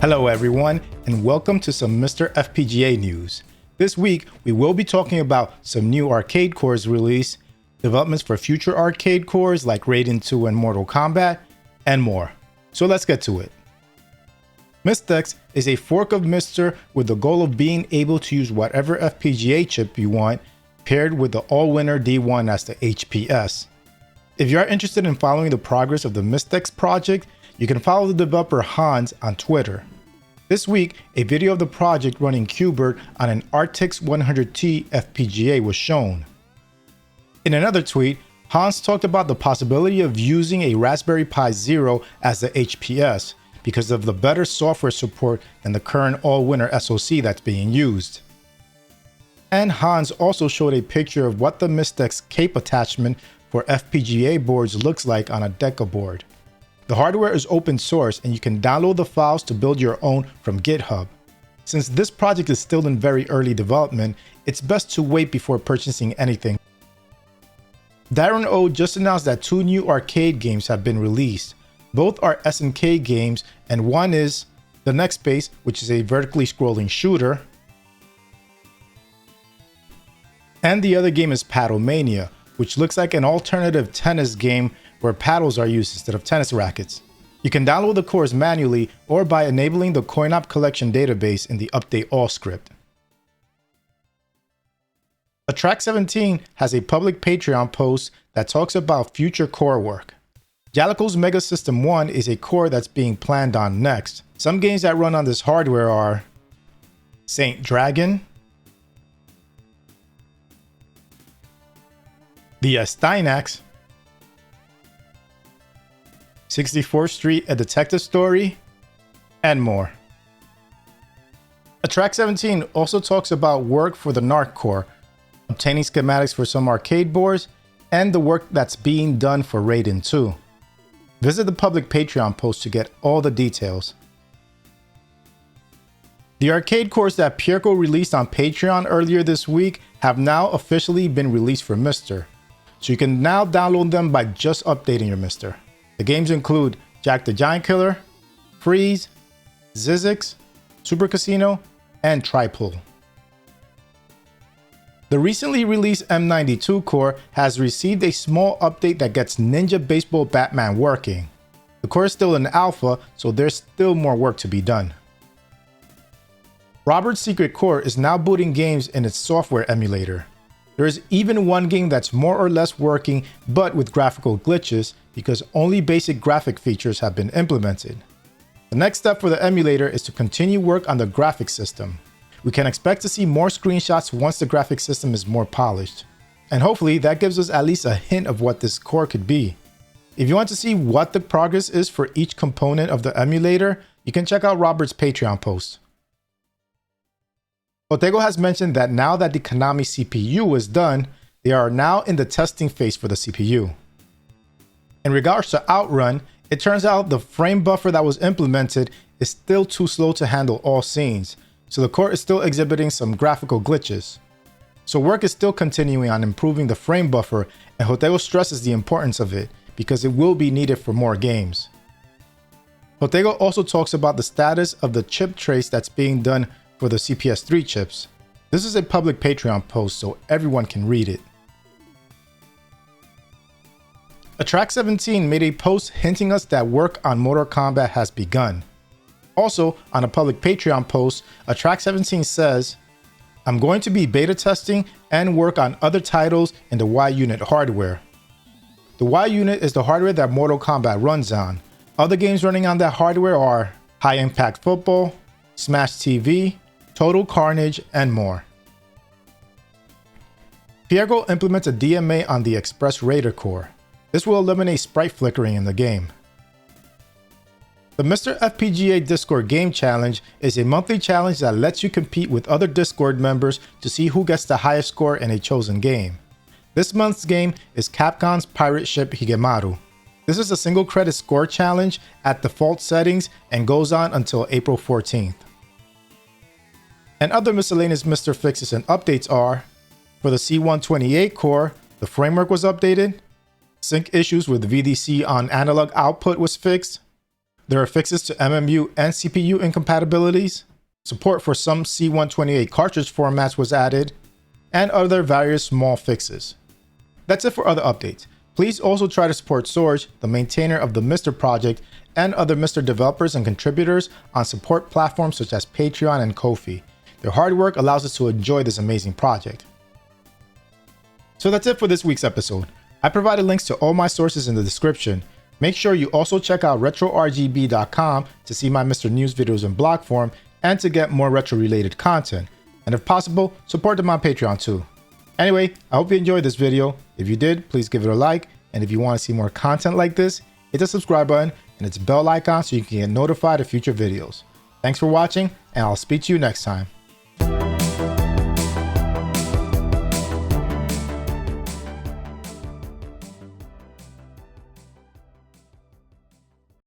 Hello everyone, and welcome to some MiSTer FPGA news. This week, we will be talking about some new arcade cores released, developments for future arcade cores like Raiden 2 and Mortal Kombat, and more. So let's get to it. MisTex is a fork of MiSTer with the goal of being able to use whatever FPGA chip you want, paired with the all-winner D1 as the HPS. If you are interested in following the progress of the MisTex project, you can follow the developer Hans on Twitter. This week, a video of the project running Qbert on an RTX 100T FPGA was shown. In another tweet, Hans talked about the possibility of using a Raspberry Pi Zero as the HPS because of the better software support than the current all-winner SoC that's being used. And Hans also showed a picture of what the MisTex cape attachment for FPGA boards looks like on a Deca board. The hardware is open source and you can download the files to build your own from GitHub. Since this project is still in very early development, it's best to wait before purchasing anything. Darren O just announced that 2 new arcade games have been released. Both are SNK games, and one is The Next Space, which is a vertically scrolling shooter, and the other game is Paddle Mania, which looks like an alternative tennis game where paddles are used instead of tennis rackets. You can download the cores manually or by enabling the CoinOp collection database in the Update All script. Track 17 has a public Patreon post that talks about future core work. Jalico's Mega System 1 is a core that's being planned on next. Some games that run on this hardware are Saint Dragon, the Steinax, 64th Street, A Detective Story, and more. Track 17 also talks about work for the NARC core, obtaining schematics for some arcade boards, and the work that's being done for Raiden 2. Visit the public Patreon post to get all the details. The arcade cores that Peirco released on Patreon earlier this week have now officially been released for MiSTer, so you can now download them by just updating your MiSTer. The games include Jack the Giant Killer, Freeze, Zizix, Super Casino, and Tripool. The recently released M92 core has received a small update that gets Ninja Baseball Batman working. The core is still in alpha, so there's still more work to be done. Robert's Secret Core is now booting games in its software emulator. There is even one game that's more or less working, but with graphical glitches, because only basic graphic features have been implemented. The next step for the emulator is to continue work on the graphics system. We can expect to see more screenshots once the graphics system is more polished. And hopefully that gives us at least a hint of what this core could be. If you want to see what the progress is for each component of the emulator, you can check out Robert's Patreon post. Jotego has mentioned that now that the Konami CPU is done, they are now in the testing phase for the CPU. In regards to Outrun, it turns out the frame buffer that was implemented is still too slow to handle all scenes, so the core is still exhibiting some graphical glitches. So work is still continuing on improving the frame buffer, and Jotego stresses the importance of it because it will be needed for more games. Jotego also talks about the status of the chip trace that's being done for the CPS3 chips. This is a public Patreon post, so everyone can read it. Track 17 made a post hinting us that work on Mortal Kombat has begun. Also, on a public Patreon post, Track 17 says, "I'm going to be beta testing and work on other titles in the Y-Unit hardware." The Y-Unit is the hardware that Mortal Kombat runs on. Other games running on that hardware are High Impact Football, Smash TV, Total Carnage, and more. Peirco implements a DMA on the Express Raider core. This will eliminate sprite flickering in the game. The MiSTer FPGA Discord Game Challenge is a monthly challenge that lets you compete with other Discord members to see who gets the highest score in a chosen game. This month's game is Capcom's Pirate Ship Higemaru. This is a single credit score challenge at default settings and goes on until April 14th. And other miscellaneous MiSTer fixes and updates are, for the C128 core, the framework was updated, sync issues with VDC on analog output was fixed, There are fixes to MMU and CPU incompatibilities, support for some C128 cartridge formats was added, and other various small fixes. That's it for other updates. Please also try to support Sorge, the maintainer of the MiSTer project, and other MiSTer developers and contributors on support platforms such as Patreon and Ko-fi. Their hard work allows us to enjoy this amazing project. So that's it for this week's episode. I provided links to all my sources in the description. Make sure you also check out retrorgb.com to see my MiSTer news videos in blog form and to get more retro related content. And if possible, support them on Patreon too. Anyway, I hope you enjoyed this video. If you did, please give it a like. And if you want to see more content like this, hit the subscribe button and its bell icon so you can get notified of future videos. Thanks for watching, and I'll speak to you next time.